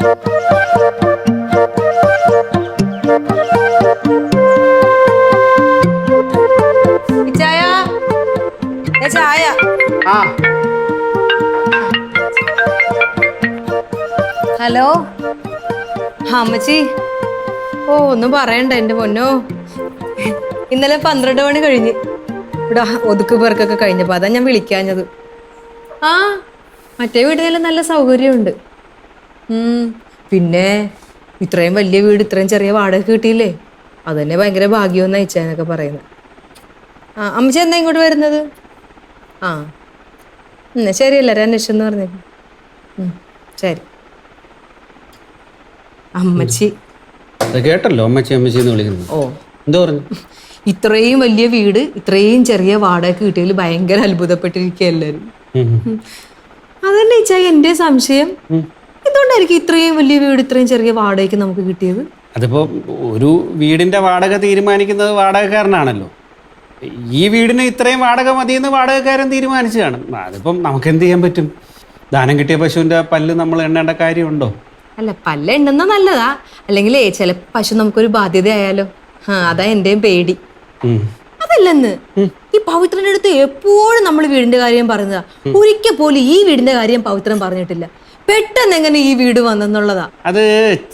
ചായ. ഹലോ അമ്മച്ചി. ഓ ഒന്നും പറയണ്ട എന്റെ പൊന്നോ. ഇന്നലെ 12 മണി കഴിഞ്ഞ് ഇവിടെ ഒതുക്ക് പേർക്കൊക്കെ കഴിഞ്ഞപ്പോ അതാ ഞാൻ വിളിക്കാഞ്ഞത്. ആ മറ്റേ വീടിനെല്ലാം നല്ല സൗകര്യമുണ്ട്. പിന്നെ ഇത്രയും വലിയ വീട് ഇത്രയും ചെറിയ വാടക കിട്ടിയില്ലേ, അത് തന്നെ ഭയങ്കര ഭാഗ്യമെന്ന് അയച്ചാനൊക്കെ പറയുന്നത്. ആ അമ്മച്ചി എന്താ ഇങ്ങോട്ട് വരുന്നത്? ആ ശരിയല്ല അന്വേഷിച്ചെന്ന് പറഞ്ഞേക്കും. ശരി അമ്മച്ചി. കേട്ടല്ലോ അമ്മച്ചി അമ്മച്ചി എന്ന് വിളിക്കുന്നു. ഓ എന്താ പറഞ്ഞു? ഇത്രയും വലിയ വീട് ഇത്രയും ചെറിയ വാടക കിട്ടിയതിൽ ഭയങ്കര അത്ഭുതപ്പെട്ടിരിക്കുക എല്ലാരും. അതന്നെ ഇച്ചാ എന്റെ സംശയം. എന്തുകൊണ്ടായിരിക്കും ഇത്രയും വലിയ വീട് ഇത്രയും ചെറിയ വാടകയ്ക്ക് നമുക്ക് കിട്ടിയത്? അതിപ്പോ ഒരു വീടിന്റെ വാടക തീരുമാനിക്കുന്നത് വാടകക്കാരനാണല്ലോ. ഈ വീടിന് ഇത്രയും വാടക മതിയെന്ന് വാടകക്കാരൻ തീരുമാനിച്ചു കാണും. അതിപ്പം നമുക്ക് എന്ത് ചെയ്യാൻ പറ്റും? ദാനം കിട്ടിയ പശുവിന്റെ പല്ല് നമ്മൾ എണ്ണേണ്ട കാര്യമുണ്ടോ? അല്ല പല്ല് എണ്ണുന്ന നല്ലതാ, അല്ലെങ്കിൽ ചില പശു നമുക്കൊരു ബാധ്യതയായാലോ. അതാ എന്റെയും പേടി. അതല്ലെന്ന് ഈ പവിത്രന്റെ അടുത്ത് എപ്പോഴും നമ്മൾ വീടിന്റെ കാര്യം പറയുന്നതാ. ഒരിക്കൽ പോലും ഈ വീടിന്റെ കാര്യം പവിത്രൻ പറഞ്ഞിട്ടില്ല. പെട്ടെന്ന് എങ്ങനെ ഈ വീട് വന്നെന്നുള്ളതാ. അത്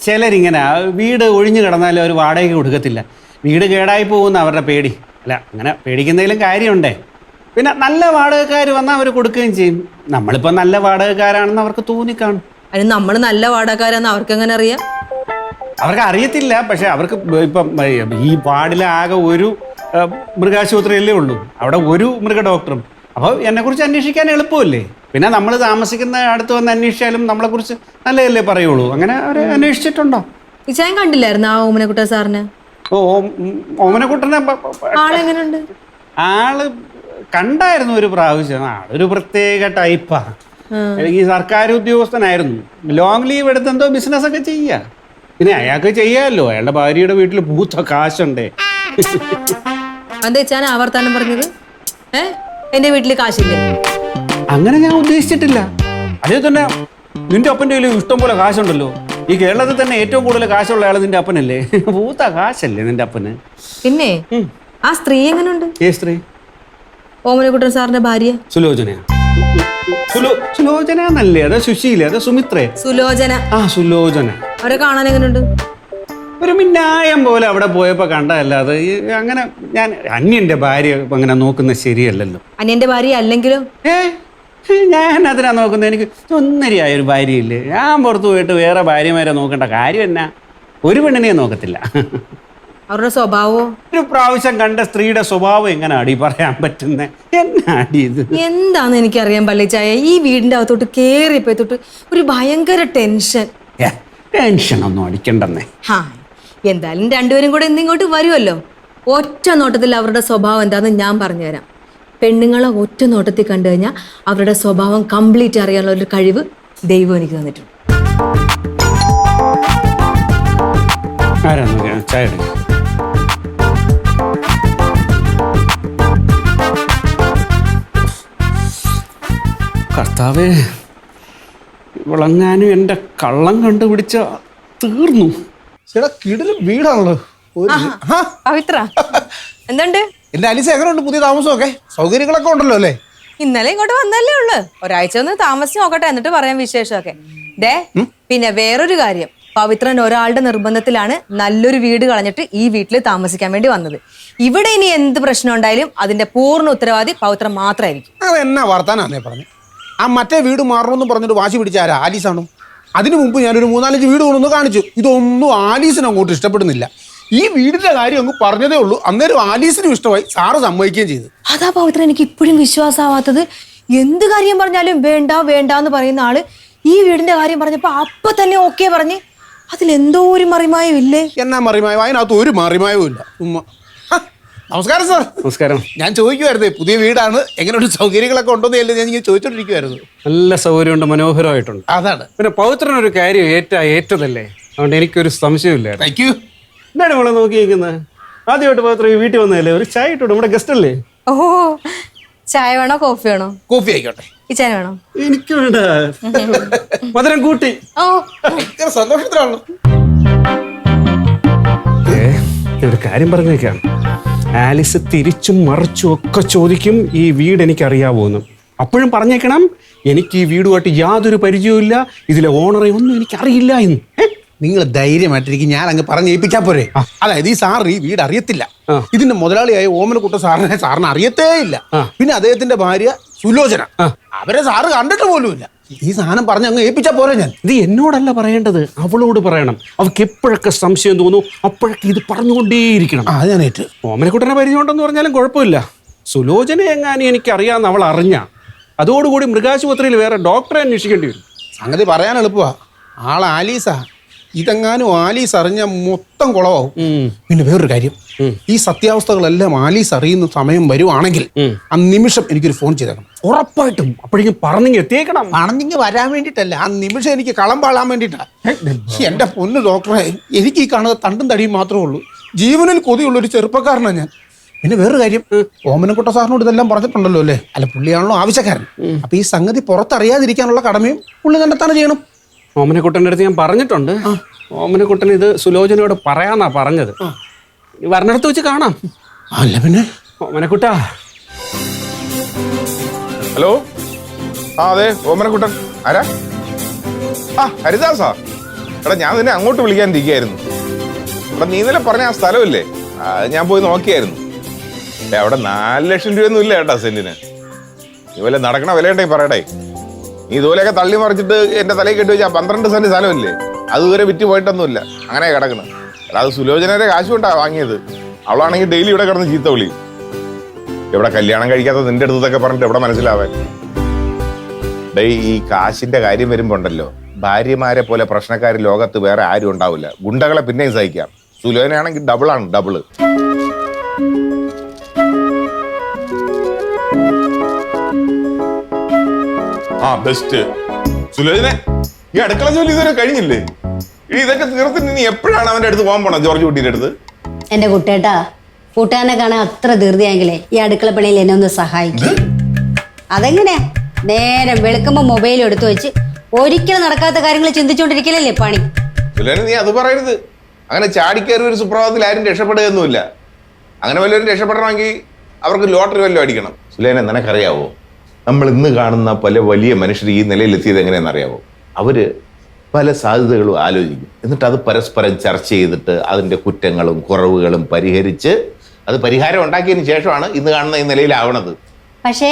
ചിലരിങ്ങനെ വീട് ഒഴിഞ്ഞു കിടന്നാലും അവർ വാടകയ്ക്ക് കൊടുക്കത്തില്ല. വീട് കേടായി പോകുന്ന അവരുടെ പേടി. അല്ല അങ്ങനെ പേടിക്കുന്നതിലും കാര്യമുണ്ടേ. പിന്നെ നല്ല വാടകക്കാർ വന്നാൽ അവർ കൊടുക്കുകയും ചെയ്യും. നമ്മളിപ്പോൾ നല്ല വാടകക്കാരാണെന്ന് അവർക്ക് തോന്നിക്കാണും. അതിന് നമ്മൾ നല്ല വാടകക്കാരാന്ന് അവർക്ക് എങ്ങനെ അറിയാം? അവർക്ക് അറിയത്തില്ല. പക്ഷെ അവർക്ക് ഇപ്പം ഈ വാർഡിലെ ആകെ ഒരു മൃഗാശുപത്രിയല്ലേ ഉള്ളൂ, അവിടെ ഒരു മൃഗ ഡോക്ടറും. അപ്പോൾ എന്നെക്കുറിച്ച് അന്വേഷിക്കാൻ എളുപ്പമല്ലേ. പിന്നെ നമ്മൾ താമസിക്കുന്ന അടുത്ത് വന്ന് അന്വേഷിച്ചാലും നമ്മളെക്കുറിച്ച് നല്ലതല്ലേ പറയുള്ളൂ. അങ്ങനെ അവർ അന്വേഷിച്ചിട്ടുണ്ടോ? ഇച്ചാൻ കണ്ടില്ലായിരുന്നു ആ ഓമനക്കുട്ട സാറിന്? ഓ ഓമനക്കുട്ടനെ ആളെങ്ങനെയുണ്ട്? ആള് കണ്ടായിരുന്നു ഒരു പ്രാവശ്യം. ആളൊരു പ്രത്യേക ടൈപ്പാ. ഈ സർക്കാർ ഉദ്യോഗസ്ഥനായിരുന്നു. ലോങ് ലീവ് എടുത്ത് എന്തോ ബിസിനസ് ഒക്കെ ചെയ്യുക. പിന്നെ അയാൾക്ക് ചെയ്യാമല്ലോ, അയാളുടെ ഭാര്യയുടെ വീട്ടിൽ പൂത്ത കാശുണ്ടേ. എന്താ ഇച്ചാൻ ആവർത്താനം പറഞ്ഞത്? എന്റെ വീട്ടില് കാശില്ലേ? അങ്ങനെ ഞാൻ ഉദ്ദേശിച്ചിട്ടില്ല. അതേ തന്നെ നിന്റെ അപ്പൻ്റെ കയ്യിൽ ഇഷ്ടം പോലെ കാശുണ്ടല്ലോ. ഈ കേരളത്തിൽ തന്നെ ഏറ്റവും കൂടുതൽ കാശുള്ള ആള് നിന്റെ അപ്പനല്ലേ? പൂത്ത കാശല്ലേ നിന്റെ അപ്പന്? പിന്നെ ആ സ്ത്രീ എങ്ങനെയുണ്ട്? ഏ സ്ത്രീ? ഓമനക്കുട്ടൻ സാറിന്റെ ഭാര്യ സുലോചനയാ. സുലോചന എന്നല്ലേ? അത് സുശീല, അത് സുമിത്രേ. സുലോചന. ആ സുലോചന. അവരെ കാണാൻ എങ്ങനെയുണ്ട്? ഒരു മിന്നായം പോലെ അവിടെ പോയപ്പോ കണ്ടതല്ലാതെ അങ്ങനെ ഞാൻ അന്യന്റെ ഭാര്യ അങ്ങനെ നോക്കുന്നത് ശരിയല്ലല്ലോ. അന്യന്റെ ഭാര്യ അല്ലെങ്കിലും ഞാൻ അതിനാ നോക്കുന്നത്. എനിക്ക് ഒന്നരയായ ഒരു ഭാര്യയില്ലേ. ഞാൻ പുറത്തു പോയിട്ട് വേറെ ഭാര്യമാരെ നോക്കേണ്ട കാര്യം എന്നാ? ഒരു പെണ്ണിനെ നോക്കത്തില്ല. അവരുടെ സ്വഭാവോ? ഒരു പ്രാവശ്യം കണ്ട സ്ത്രീയുടെ സ്വഭാവം എങ്ങനെയാടി പറയാൻ പറ്റുന്നേ? എന്നാടി ഇത്? എന്താന്ന് എനിക്കറിയാൻ പള്ളിച്ചായ. ഈ വീടിന്റെ അകത്തോട്ട് കേറിയപ്പോ തൊട്ട് ഒരു ഭയങ്കര ടെൻഷൻ. ടെൻഷൻ ഒന്നും അടിക്കണ്ടെന്നേ. എന്തായാലും രണ്ടുപേരും കൂടെ ഇന്നിങ്ങോട്ട് വരുമല്ലോ. ഒറ്റ നോട്ടത്തിൽ അവരുടെ സ്വഭാവം എന്താന്ന് ഞാൻ പറഞ്ഞുതരാം. പെണ്ണുങ്ങളെ ഒറ്റ നോട്ടത്തിൽ കണ്ടു കഴിഞ്ഞാൽ അവരുടെ സ്വഭാവം കംപ്ലീറ്റ് അറിയാനുള്ള ഒരു കഴിവ് ദൈവം എനിക്ക് തന്നിട്ടുണ്ട്. കർത്താവേ, വിളങ്ങാനും എൻ്റെ കള്ളം കണ്ടുപിടിച്ച തീർന്നു. വീടാണല്ലോ പവിത്ര. എന്തുണ്ട് എന്റെ അലിസ? എങ്ങനെയുണ്ട് പുതിയ താമസമൊക്കെ? സൗകര്യങ്ങളൊക്കെ ഉണ്ടല്ലോ അല്ലേ? ഇന്നലെ ഇങ്ങോട്ട് വന്നല്ലേ ഉള്ളു. ഒരാഴ്ച ഒന്ന് താമസിച്ച് നോക്കട്ടെ, എന്നിട്ട് പറയാം വിശേഷമൊക്കെ. പിന്നെ വേറൊരു കാര്യം, പവിത്രൻ ഒരാളുടെ നിർബന്ധത്തിലാണ് നല്ലൊരു വീട് കളഞ്ഞിട്ട് ഈ വീട്ടിൽ താമസിക്കാൻ വേണ്ടി വന്നത്. ഇവിടെ ഇനി എന്ത് പ്രശ്നം ഉണ്ടായാലും അതിന്റെ പൂർണ്ണ ഉത്തരവാദി പവിത്രൻ മാത്രമായിരിക്കും. അത് എന്നാ വർത്താനാന്നേ പറഞ്ഞു. ആ മറ്റേ വീട് മാറണമെന്ന് പറഞ്ഞിട്ട് വാശി പിടിച്ച ആരാ? ആലീസാണോ? അതിനു മുമ്പ് ഞാനൊരു 3-4 വീട് കൊണ്ടൊന്ന് കാണിച്ചു. ഇതൊന്നും ആലീസിന് അങ്ങോട്ട് ഇഷ്ടപ്പെടുന്നില്ല. ഈ വീടിന്റെ കാര്യം അങ്ങ് പറഞ്ഞതേ ഉള്ളൂ. അന്നേരം ആലീസിനും ഇഷ്ടമായി, സാറ് സമ്മതിക്കുകയും ചെയ്തു. അതാ പവിത്രൻ എനിക്ക് ഇപ്പോഴും വിശ്വാസമാവാത്തത്. എന്ത് കാര്യം പറഞ്ഞാലും വേണ്ട വേണ്ട എന്ന് പറയുന്ന ആള് ഈ വീടിന്റെ കാര്യം പറഞ്ഞപ്പോ അപ്പൊ തന്നെ ഓക്കെ പറഞ്ഞ്. അതിലെന്തോ ഒരു മറിമായം ഇല്ലേ? എന്നാ മറിമായോ? അതിനകത്ത് ഒരു മറിമായവും ഇല്ല. നമസ്കാരം സാർ. നമസ്കാരം. ഞാൻ ചോദിക്കുമായിരുന്നേ, പുതിയ വീടാണ്, എങ്ങനെയുള്ള സൗകര്യങ്ങളൊക്കെ ഉണ്ടോന്ന് ഞാൻ ഇങ്ങനെ ചോദിച്ചോണ്ടിരിക്കുവായിരുന്നു. നല്ല സൗകര്യമുണ്ട്, മനോഹരമായിട്ടുണ്ട്. അതാണ്. പിന്നെ പവിത്രനൊരു കാര്യം ഏറ്റതല്ലേ, അതുകൊണ്ട് എനിക്കൊരു സംശയമില്ല. Thank you. എന്താണ് നമ്മളെ നോക്കിയിരിക്കുന്നത്? ആദ്യമായിട്ട് പവിത്ര വീട്ടിൽ വന്നതല്ലേ, ഒരു ചായ ഇട്ടോട്ടെ, നമ്മുടെ ഗസ്റ്റ് അല്ലേ? ഓ ചായ വേണോ കോഫി വേണോ? കോഫി ആയിക്കോട്ടെ. ഇച്ചാൻ വേണോ? എനിക്ക് വേണ്ട, മധുരം കൂട്ടി. ഓ ഭയങ്കര സന്തോഷത്തിലാണല്ലോ. ഒരു കാര്യം പറഞ്ഞേക്കാം, ആലിസ് തിരിച്ചും മറിച്ചും ഒക്കെ ചോദിക്കും ഈ വീട് എനിക്ക് അറിയാവോന്ന്. അപ്പോഴും പറഞ്ഞേക്കണം, എനിക്ക് ഈ വീടുമായിട്ട് യാതൊരു പരിചയവും, ഇതിലെ ഓണറെ ഒന്നും എനിക്ക് അറിയില്ല എന്ന്. നിങ്ങൾ ധൈര്യമായിട്ടിരിക്കും, ഞാൻ അങ്ങ് പറഞ്ഞ് ഏൽപ്പിച്ചാ പോരെ. അതായത് ഈ സാറിന് ഈ വീട് അറിയത്തില്ല. ഇതിന്റെ മുതലാളിയായ ഓമനക്കുട്ട സാറിന് അറിയത്തേ ഇല്ല. പിന്നെ അദ്ദേഹത്തിന്റെ ഭാര്യ സുലോചന, അവരെ സാറ് കണ്ടിട്ട് പോലുമില്ല. ഈ സാധനം പറഞ്ഞ് അങ്ങ് ഏൽപ്പിച്ചാ പോരെ. ഞാൻ ഇത് എന്നോടല്ല പറയേണ്ടത്, അവളോട് പറയണം. അവൾക്ക് എപ്പോഴൊക്കെ സംശയം തോന്നും അപ്പോഴൊക്കെ ഇത് പറഞ്ഞുകൊണ്ടേയിരിക്കണം. അത് ഞാൻ ഏറ്റു. ഓമനക്കുട്ടനെ പരിചയമുണ്ടെന്ന് പറഞ്ഞാലും കുഴപ്പമില്ല. സുലോചന എങ്ങാനും എനിക്ക് അറിയാമെന്ന് അവൾ അറിഞ്ഞ അതോടുകൂടി മൃഗാശുപത്രിയിൽ വേറെ ഡോക്ടറെ അന്വേഷിക്കേണ്ടി വരും. സംഗതി പറയാൻ എളുപ്പമാ. ആള് ആലീസാ. ഇതെങ്ങാനും ആലീസ് അറിഞ്ഞ മൊത്തം കുളമാവും. പിന്നെ വേറൊരു കാര്യം, ഈ സത്യാവസ്ഥകളെല്ലാം ആലീസ് അറിയുന്ന സമയം വരുവാണെങ്കിൽ ആ നിമിഷം എനിക്കൊരു ഫോൺ ചെയ്തേക്കണം. ഉറപ്പായിട്ടും. അപ്പോഴേക്കും പറഞ്ഞെങ്കിൽ എത്തിയേക്കണം. പണഞ്ഞെങ്കിൽ വരാൻ വേണ്ടിയിട്ടല്ല, ആ നിമിഷം എനിക്ക് കളം പാളാൻ വേണ്ടിയിട്ടാ. എന്റെ പൊന്നു ഡോക്ടറെ, എനിക്ക് ഈ കാണുന്നത് തണ്ടും തടിയും മാത്രമേ ഉള്ളൂ. ജീവനിൽ കൊതിയുള്ള ഒരു ചെറുപ്പക്കാരനാണ് ഞാൻ. പിന്നെ വേറൊരു കാര്യം, ഓമനക്കുട്ട സാറിനോട് ഇതെല്ലാം പറഞ്ഞിട്ടുണ്ടല്ലോ അല്ലേ? അല്ല, പുള്ളിയാണല്ലോ ആവശ്യക്കാരൻ. അപ്പൊ ഈ സംഗതി പുറത്തറിയാതിരിക്കാനുള്ള കടമയും പുള്ളി കണ്ടെത്താൻ ചെയ്യണം. ഓമനക്കുട്ടൻ്റെ അടുത്ത് ഞാൻ പറഞ്ഞിട്ടുണ്ട്. ഓമനക്കുട്ടൻ ഇത് സുലോചനയോട് പറയാന്നാ പറഞ്ഞത്. വരണടുത്ത് വെച്ച് കാണാം. അല്ല പിന്നെ ഓമനക്കുട്ടാ. ഹലോ, അതെ ഓമനക്കുട്ടൻ. ആരാ? ഹരിദാസാ. എടാ, ഞാൻ നിന്നെ അങ്ങോട്ട് വിളിക്കാൻ ഇരിക്കുകയായിരുന്നു. എടാ, നീ ഇന്നലെ പറഞ്ഞ ആ സ്ഥലമില്ലേ, ഞാൻ പോയി നോക്കിയായിരുന്നു. അവിടെ 4 ലക്ഷം രൂപയൊന്നും ഇല്ല കേട്ടാ സെന്റിന്. നീ വല്ല നടക്കണ വിലയുണ്ടെങ്കിൽ പറയടേ. നീ ഇതുപോലെയൊക്കെ തള്ളി മറിച്ചിട്ട് എന്റെ തലയിൽ കെട്ടി വെച്ചാൽ 12 സെന്റ് സ്ഥലമില്ലേ, അതുവരെ വിറ്റ് പോയിട്ടൊന്നുമില്ല. അങ്ങനെ കിടക്കണം. അത് സുലോചനയുടെ കാശ് കൊണ്ടാ വാങ്ങിയത്. അവളാണെങ്കിൽ ഡെയിലി ഇവിടെ കിടന്ന് ചീത്ത വിളി. ഇവിടെ കല്യാണം കഴിക്കാത്ത നിന്റെ അടുത്തൊക്കെ പറഞ്ഞിട്ട് എവിടെ മനസ്സിലാവാൻ. ഈ കാശിന്റെ കാര്യം വരുമ്പോ ഉണ്ടല്ലോ, ഭാര്യമാരെ പോലെ പ്രശ്നക്കാർ ലോകത്ത് വേറെ ആരും ഉണ്ടാവില്ല. ഗുണ്ടകളെ പിന്നെയും സഹിക്കാം. സുലോചനയാണെങ്കിൽ ഡബിളാണ്, ഡബിള്. ബെസ്റ്റ്. സുലോചന, ഈ അടുക്കള ജോലി ഇതുവരെ കഴിഞ്ഞില്ലേ? ഇതൊക്കെ തീർത്തിട്ട് നീ എപ്പോഴാണ് അവന്റെ അടുത്ത് പോകാൻ പോണ? ജോർജ് കുട്ടിയുടെ അടുത്ത്. എന്റെ കുട്ടേട്ടാ, കൂട്ടുകാരനെ കാണാൻ അത്ര ധൃതിയായെങ്കിലേ ഈ അടുക്കള പണിയിൽ എന്നെ ഒന്ന് സഹായിക്കും. അതെങ്ങനെയാ? നേരം വെളുക്കുമ്പോ മൊബൈൽ എടുത്തു വെച്ച് ഒരിക്കലും നടക്കാത്ത കാര്യങ്ങൾ ചിന്തിച്ചുകൊണ്ടിരിക്കലല്ലേ പണി. സുലോചന, നീ അത് പറയരുത്. അങ്ങനെ ചാടിക്കയറി ഒരു സുപ്രഭാതത്തിൽ ആരും രക്ഷപ്പെടുകയൊന്നുമില്ല. അങ്ങനെ വല്ലവരും രക്ഷപ്പെടണമെങ്കിൽ അവർക്ക് ലോട്ടറി വല്ലതും അടിക്കണം. സുലോചന, നിനക്കറിയാവോ, നമ്മൾ ഇന്ന് കാണുന്ന പല വലിയ മനുഷ്യർ ഈ നിലയിലെത്തിയത് എങ്ങനെയാണെന്നറിയാവോ? അവര് പല സാധ്യതകളും ആലോചിക്കും. എന്നിട്ട് അത് പരസ്പരം ചർച്ച ചെയ്തിട്ട് അതിൻ്റെ കുറ്റങ്ങളും കുറവുകളും പരിഹരിച്ച് അത് പരിഹാരം ഉണ്ടാക്കിയതിന് ശേഷമാണ് ഇന്ന് കാണുന്ന ഈ നിലയിലാവണത്. പക്ഷേ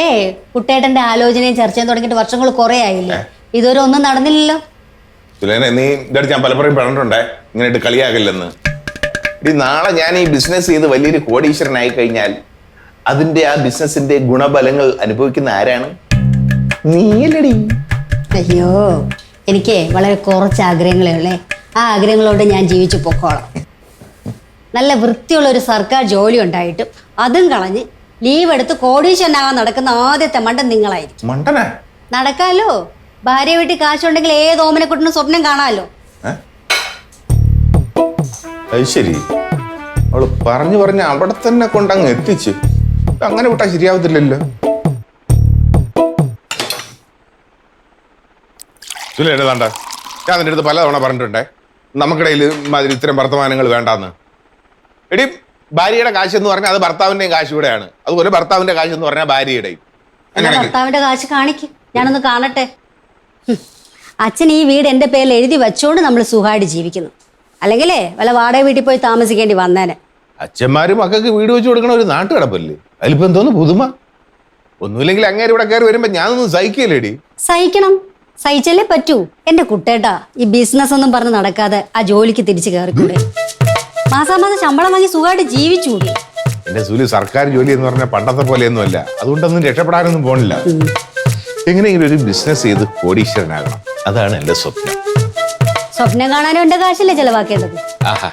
കുട്ടേട്ടന്റെ ആലോചനയും ചർച്ചയും തുടങ്ങിയിട്ട് വർഷങ്ങൾ കുറെ ആയില്ലേ, ഇതുവരെ ഒന്നും നടന്നില്ലല്ലോ. സുലേന, നീ ഇതടുത്ത് ഞാൻ പലപ്പോഴും പറഞ്ഞിട്ടുണ്ടേ ഇങ്ങനെ ഇട്ട് കളിയാകില്ലെന്ന്. നാളെ ഞാൻ ഈ ബിസിനസ് ചെയ്ത് വലിയൊരു കോടീശ്വരനായി കഴിഞ്ഞാൽ അതിന്റെ ആ ബിസിനസിന്റെ ഗുണഫലങ്ങൾ അനുഭവിക്കുന്ന ആരാണ്? നീയല്ലടി. അയ്യോ, എനിക്ക് വളരെ കുറച്ച് ആഗ്രഹങ്ങളേ ഉള്ളേ. ആ ആഗ്രഹങ്ങളോട് ഞാൻ ജീവിച്ചു പൊക്കോളാം. നല്ല വൃത്തിയുള്ള ഒരു സർക്കാർ ജോലി ഉണ്ടായിട്ടും അതും കളഞ്ഞ് ലീവ് എടുത്ത് കോടീശ്വരനാകാൻ നടക്കുന്ന ആദ്യത്തെ മണ്ടൻ നിങ്ങളായിരിക്കും. മണ്ടനാ? നടക്കാലോ. ഭാര്യ വീട്ടിൽ കാശുണ്ടെങ്കിൽ ഏത് ഓമനക്കുട്ടനും സ്വപ്നം കാണാമല്ലോ. അത് ശരി. അവള് പറഞ്ഞു പറഞ്ഞ് അവിടെ തന്നെ കൊണ്ടങ്ങ് എത്തിച്ച്. അങ്ങനെ വിട്ടാൽ ശരിയാവത്തില്ലല്ലോ. സുലേണ്ട, ഞാൻ നിന്റെ അടുത്ത് പലതവണ പറഞ്ഞിട്ടുണ്ടേ നമുക്കിടയിൽ മാതിരി ഇത്തരം വർത്തമാനങ്ങൾ വേണ്ടാന്ന്. എടി, ഭാര്യയുടെ കാശ് എന്ന് പറഞ്ഞാൽ അത് ഭർത്താവിന്റെയും കാശ് കൂടെയാണ്. അതുപോലെ ഭർത്താവിന്റെ കാശ് എന്ന് പറഞ്ഞാൽ ഭാര്യയുടെയും. ഭർത്താവിന്റെ കാശ് കാണിക്കും, ഞാനൊന്ന് കാണട്ടെ. അച്ഛൻ ഈ വീട് എന്റെ പേരിൽ എഴുതി വെച്ചോണ്ട് നമ്മൾ സുഖമായിട്ട് ജീവിക്കുന്നു. അല്ലെങ്കിലേ വല്ല വാടക വീട്ടിൽ പോയി താമസിക്കേണ്ടി വന്നേനെ. അച്ഛന്മാരും മക്കൾക്ക് വീട് വെച്ച് കൊടുക്കണ ഒരു നാട്ടുകിടപ്പല്ലേ, അതിലിപ്പോ എന്തോന്ന് പുതുമ? ഒന്നുമില്ലെങ്കിൽ അങ്ങേര് ഇവിടെ കയറി വരുമ്പോ ഞാനൊന്നും സഹിക്കല്ലേടി. സഹിക്കണം, സഹിച്ചല്ലേ പറ്റൂ. എന്റെ കുട്ടേട്ടാ, ഈ ബിസിനസ് ഒന്നും പറഞ്ഞ് നടക്കാതെ ആ ജോലിക്ക് തിരിച്ചു കയറിക്കൂടെ? മാസാമാസം ശമ്പളം വാങ്ങി സുഖമായിട്ട് ജീവിച്ചുകൂടി. എന്റെ സുലി, സർക്കാർ ജോലി എന്ന് പറഞ്ഞാൽ പണ്ടത്തെ പോലെയൊന്നുമല്ല. അതുകൊണ്ടൊന്നും രക്ഷപ്പെടാനൊന്നും പോണില്ല. എങ്ങനെയെങ്കിലും ഒരു ബിസിനസ് ചെയ്ത് കോടീശ്വരനാകണം, അതാണ് എന്റെ സ്വപ്നം. സ്വപ്നം കാണാനും എന്റെ കാശല്ലേ ചെലവാക്കേണ്ടത്. ആഹാ,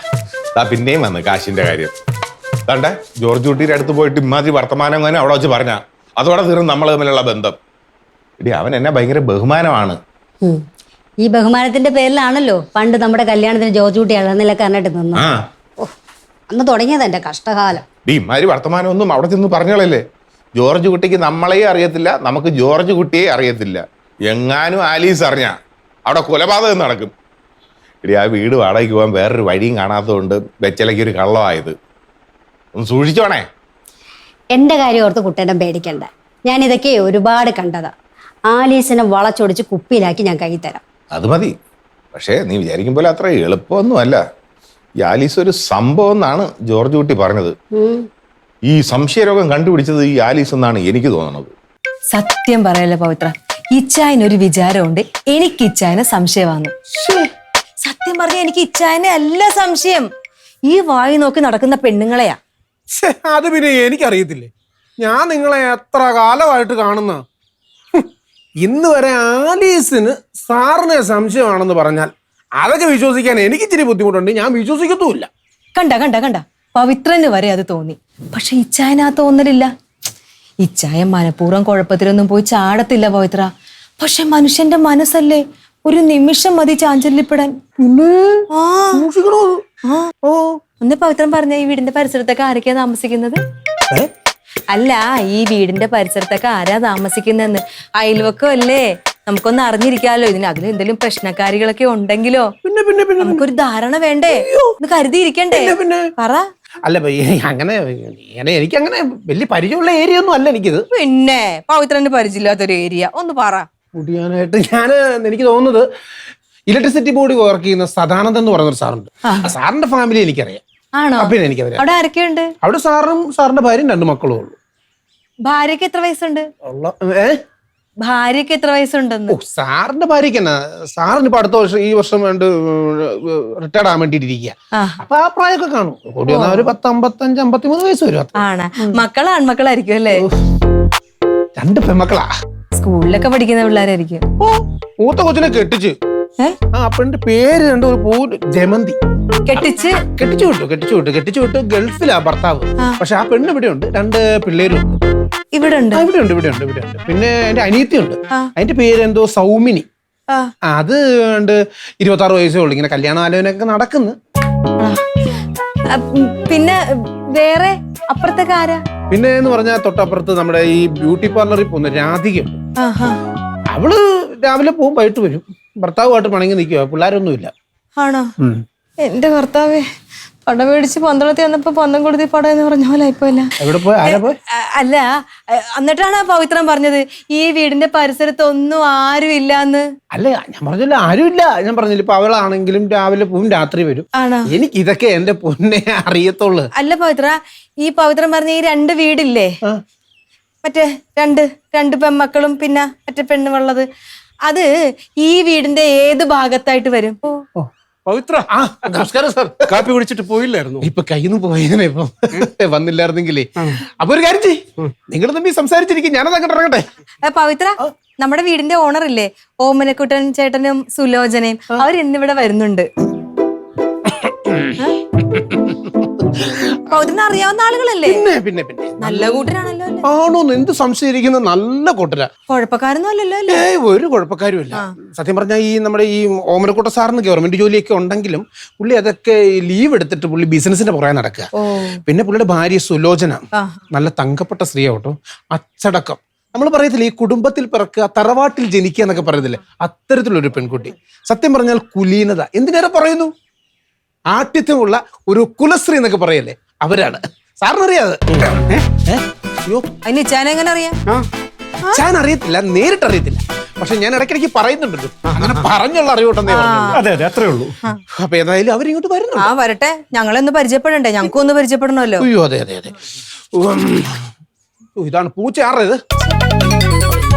പിന്നെയും വന്ന് കാശിന്റെ കാര്യം. കണ്ടേ, ജോർജ് കുട്ടിയുടെ അടുത്ത് പോയിട്ട് ഇമാതിരി വർത്തമാനം അങ്ങനെ അവിടെ വെച്ച് പറഞ്ഞ അതോടെ തീർന്ന് നമ്മൾ തമ്മിലുള്ള ബന്ധം. ഇടി, അവൻ എന്നെ ഭയങ്കര ബഹുമാനമാണ്. ഈ ബഹുമാനത്തിന്റെ പേരിലാണല്ലോ പണ്ട് നമ്മുടെ കല്യാണത്തിന് ജോർജ് കുട്ടി ഇളനിലക്കാരനായിട്ട് നിന്നു. അന്ന് തുടങ്ങിയത് എന്റെ കഷ്ടകാലം. ഇമാതിരി വർത്തമാനം ഒന്നും അവിടെ ചെന്ന് പറഞ്ഞോളല്ലേ. ജോർജ് കുട്ടിക്ക് നമ്മളെയും അറിയത്തില്ല, നമുക്ക് ജോർജ് കുട്ടിയെ അറിയത്തില്ല. എങ്ങാനും ആലീസ് അറിഞ്ഞ അവിടെ കൊലപാതകം നടക്കും. ഇടി ആ വീട് വാടകയ്ക്ക് പോകാൻ വേറൊരു വഴിയും കാണാത്തതുകൊണ്ട് വെച്ചലയ്ക്ക് ഒരു കള്ളമായത്. ഒന്ന് സൂക്ഷിച്ചോണേ. എൻ്റെ കാര്യം ഓർത്ത് കുട്ടേട്ടൻ പേടിക്കണ്ട. ഞാൻ ഇതൊക്കെ ഒരുപാട് കണ്ടതാ. ആലീസിനെ വളച്ചൊടിച്ച് കുപ്പിയിലാക്കി ഞാൻ കൈ തരാം. അത് മതി. പക്ഷേ നീ വിചാരിക്കും പോലെ അത്ര എളുപ്പമൊന്നുമല്ല. ഈ ആലീസ് ഒരു സംഭവം എന്നാണ് ജോർജ് കുട്ടി പറഞ്ഞത്. ഈ സംശയരോഗം കണ്ടുപിടിച്ചത് ഈ ആലീസ് എന്നാണ് എനിക്ക് തോന്നുന്നത്. സത്യം പറയല്ലേ പവിത്ര, ഇച്ചായനൊരു വിചാരമുണ്ട്, എനിക്ക് ഇച്ചായനെ സംശയമാണ്. സത്യം പറഞ്ഞ എനിക്ക് ഇച്ചായനെ അല്ല സംശയം, ഈ വായി നോക്കി നടക്കുന്ന പെണ്ണുങ്ങളെയാ. അത് പിന്നെ എനിക്കറിയത്തില്ലേ, ഞാൻ നിങ്ങളെ എത്ര കാലമായിട്ട് കാണുന്ന. ഇന്ന് വരെ ആലീസിന് സാറിനെ സംശയമാണെന്ന് പറഞ്ഞാൽ അതൊക്കെ വിശ്വസിക്കാൻ എനിക്ക് ഇച്ചിരി ബുദ്ധിമുട്ടുണ്ട്. ഞാൻ വിശ്വസിക്കത്തുമില്ല. കണ്ട കണ്ട കണ്ട പവിത്രന് വരെ അത് തോന്നി, പക്ഷെ ഇച്ചായനാ തോന്നലില്ല. ഇച്ചായ മനഃപൂർവ്വം കുഴപ്പത്തിലൊന്നും പോയി ചാടത്തില്ല പവിത്ര. പക്ഷെ മനുഷ്യന്റെ മനസ്സല്ലേ, ഒരു നിമിഷം മതി ചാഞ്ചല്യപ്പെടാൻ. ഒന്ന് പവിത്രം പറഞ്ഞ, ഈ വീടിന്റെ പരിസരത്തൊക്കെ ആരൊക്കെയാ താമസിക്കുന്നത്? അല്ല, ഈ വീടിന്റെ പരിസരത്തൊക്കെ ആരാ താമസിക്കുന്നതെന്ന്. അയൽവക്കം അല്ലേ, നമുക്കൊന്ന് അറിഞ്ഞിരിക്കാലോ. അതിൽ എന്തെങ്കിലും പ്രശ്നക്കാരികളൊക്കെ ഉണ്ടെങ്കിലോ നമുക്കൊരു ധാരണ വേണ്ടേ, ഒന്ന് കരുതിയിരിക്കണ്ടേ? പറ. അല്ല അങ്ങനെ എനിക്കങ്ങനെ വലിയ പരിചയമുള്ള ഏരിയ ഒന്നും അല്ല എനിക്കിത്. പിന്നെ പവിത്രന്റെ പരിചയമില്ലാത്തൊരു ഏരിയ ഒന്ന് പറ. മുടിയാനായിട്ട് എനിക്ക് തോന്നുന്നത് ഇലക്ട്രിസിറ്റി ബോർഡ് വർക്ക് ചെയ്യുന്ന സദാനന്ദൻ എന്ന് പറയുന്ന ഒരു സാറുണ്ട്. സാറിന്റെ ഫാമിലി എനിക്കറിയാം. ആണോ? പിന്നെ എനിക്കറിയാം. അവിടെ ആരൊക്കെയുണ്ട്? അവിടെ സാറും സാറിന്റെ ഭാര്യയും 2 മക്കളും ഉള്ളു. ഭാര്യക്ക് എത്ര വയസ്സുണ്ട്? ഭാര്യക്ക് എത്ര വയസ്സുണ്ടെന്ന്? സാറിന്റെ ഭാര്യക്ക് തന്നെ. സാറിന് ഇപ്പൊ അടുത്ത വർഷം, ഈ വർഷം വേണ്ട റിട്ടയർഡ് ആകാൻ വേണ്ടിട്ടിരിക്കുക. അപ്പൊ ആ പ്രായമൊക്കെ കാണും. കൂടി വന്നാൽ ഒരു 10, 55, 53 വയസ്സ് വരും. ആണ്. മക്കൾ ആൺമക്കളായിരിക്കും അല്ലേ? 2 പെൺമക്കളാ. സ്കൂളിലൊക്കെ പഠിക്കുന്ന പിള്ളേരായിരിക്കും. മൂത്ത കൊച്ചിനെ കെട്ടിച്ച്. ആ പെണ്ണിന്റെ പേര് ജമന്തി. കെട്ടിച്ചു വിട്ടു. ഗൾഫിലാ ഭർത്താവ്. പക്ഷെ ആ പെണ്ണ് ഇവിടെ ഉണ്ട്. 2 പിള്ളേരും ഉണ്ട്. ഇവിടെ ഉണ്ട്. പിന്നെ എന്റെ അനിയത്തിയുണ്ട്. അതിന്റെ പേര് എന്തോ സൗമിനി. അത് 26 വയസ്സേ ഉള്ളു. ഇങ്ങനെ കല്യാണാലോചനയൊക്കെ നടക്കുന്നു. പിന്നെ വേറെ അപ്പുറത്തൊക്കെ ആരാ? പിന്നെ എന്ന് പറഞ്ഞാൽ തൊട്ടപ്പുറത്ത് നമ്മുടെ ഈ ബ്യൂട്ടി പാർലറിൽ പോകുന്ന രാധികയുണ്ട്. അവള് രാവിലെ പോകും, വൈകിട്ട് വരും. ഭർത്താവുമായിട്ട് പണങ്ങി നിൽക്കുക. പിള്ളേരൊന്നുമില്ല. ആണോ? എന്റെ ഭർത്താവേ, പടം മേടിച്ച് പന്തളത്തിൽ വന്നപ്പോ പന്തം കൊടുത്തി പടം എന്ന് പറഞ്ഞ പോലെ ഇപ്പോല്ല. അല്ല, എന്നിട്ടാണ് പവിത്രം പറഞ്ഞത് ഈ വീടിന്റെ പരിസരത്ത് ഒന്നും ആരും ഇല്ലാന്ന്. അല്ല, ഞാൻ പറഞ്ഞില്ല ആരുമില്ല. ഞാൻ പറഞ്ഞില്ല, ഇപ്പൊ അവളാണെങ്കിലും രാവിലെ പോവും, രാത്രി വരും. എനിക്ക് ഇതൊക്കെ എന്റെ പൊന്നെ അറിയത്തുള്ളു. അല്ല പവിത്ര, ഈ പവിത്രം പറഞ്ഞ ഈ 2 വീടില്ലേ, മറ്റേ രണ്ട് പെൺമക്കളും പിന്നെ മറ്റേ പെണ്ണുമുള്ളത്, അത് ഈ വീടിന്റെ ഏത് ഭാഗത്തായിട്ട് വരും? പവിത്ര, നമസ്കാരം സാർ. കാപ്പി കുടിച്ചിട്ട് പോയില്ലായിരുന്നു? ഇപ്പൊ കയ്യിന്ന് പോയേനെ. ഇപ്പം വന്നില്ലായിരുന്നെങ്കിലേ. അപ്പൊ ഒരു കാര്യം ചെയ്യ്, നിങ്ങൾ തമ്മിൽ സംസാരിച്ചിരിക്കും, ഞാനത് അങ്ങോട്ട് ഇറങ്ങട്ടെ. പവിത്ര, നമ്മുടെ വീടിന്റെ ഓണർ ഇല്ലേ, ഓമനക്കുട്ടൻ ചേട്ടനും സുലോചനയും, അവരിന്നിവിടെ വരുന്നുണ്ട്. പൗത്രന് അറിയാവുന്ന ആളുകളല്ലേ? പിന്നെ നല്ല കൂട്ടരാണല്ലോ. ആണോ? എന്ത് സംശയിക്കുന്ന നല്ല കൂട്ടരാ. കുഴപ്പക്കാരൊന്നും അല്ലല്ലോ അല്ലേ? ഒരു കുഴപ്പക്കാരുമില്ല. സത്യം പറഞ്ഞാൽ ഈ നമ്മുടെ ഈ ഓമനക്കുട്ട സാറിന് ഗവൺമെന്റ് ജോലിയൊക്കെ ഉണ്ടെങ്കിലും പുള്ളി അതൊക്കെ ലീവ് എടുത്തിട്ട് പുള്ളി ബിസിനസിന്റെ പുറകെ നടക്കുക. പിന്നെ പുള്ളിയുടെ ഭാര്യ സുലോചന നല്ല തങ്കപ്പെട്ട സ്ത്രീയാവട്ടോ. അച്ചടക്കം. നമ്മൾ പറയത്തില്ലേ, ഈ കുടുംബത്തിൽ പിറക്കുക, തറവാട്ടിൽ ജനിക്കുക എന്നൊക്കെ പറയത്തില്ലേ, അത്തരത്തിലൊരു പെൺകുട്ടി. സത്യം പറഞ്ഞാൽ കുലീനത. എന്തിനേറെ പറയുന്നു, ആഠ്യത്വമുള്ള ഒരു കുലശ്രീ എന്നൊക്കെ പറയല്ലേ, അവരാണ്. സാറിനറിയാതെ? അയ്യോ, അതിന് ഇച്ചാനെങ്ങനെ അറിയാം? ഞാൻ അറിയത്തില്ല, നേരിട്ട് അറിയത്തില്ല. പക്ഷെ ഞാൻ ഇടയ്ക്കിടയ്ക്ക് പറയുന്നുണ്ടല്ലോ, അങ്ങനെ പറഞ്ഞുള്ള അറിവോട്ടെന്നേ പറഞ്ഞു. അതെ, അത്രേ ഉള്ളൂ. അപ്പൊ ഏതായാലും അവരിങ്ങോട്ട് വരുന്നു. വരട്ടെ, ഞങ്ങളൊന്ന് പരിചയപ്പെടണ്ടേ? ഞങ്ങൾക്കൊന്ന് പരിചയപ്പെടണമല്ലോ. അയ്യോ, അതെ. ഇതാണ് പൂച്ച. ആറേത്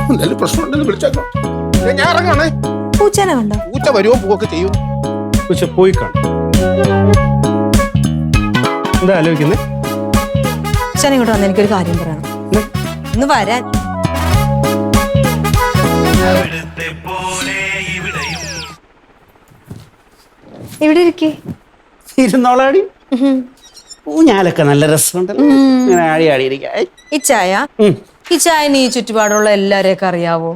എന്തായാലും പ്രശ്നമുണ്ടെന്ന് വിളിച്ചേക്കാം. ഞാൻ ഇറങ്ങാണേ. പൂച്ചനെ കണ്ടോ? പൂച്ച വരുവോ പോവൊക്കെ ചെയ്യും. പക്ഷെ പോയി കാണും. എന്താ ആലോചിക്കുന്നേ? ഇങ്ങോട്ട് വന്ന് എനിക്കൊരു കാര്യം പറയണം. ഒന്ന് വരാൻ. ഇവിടെ ഇരിക്കേ. ഇരുന്നോളാടി. ഊഞ്ഞാലൊക്കെ നല്ല രസമുണ്ടല്ലോ, ഇങ്ങനെ ആടി ഇരിക്കാം. ഈ ചായന് ഈ ചുറ്റുപാടുള്ള എല്ലാരെയൊക്കെ അറിയാവോ?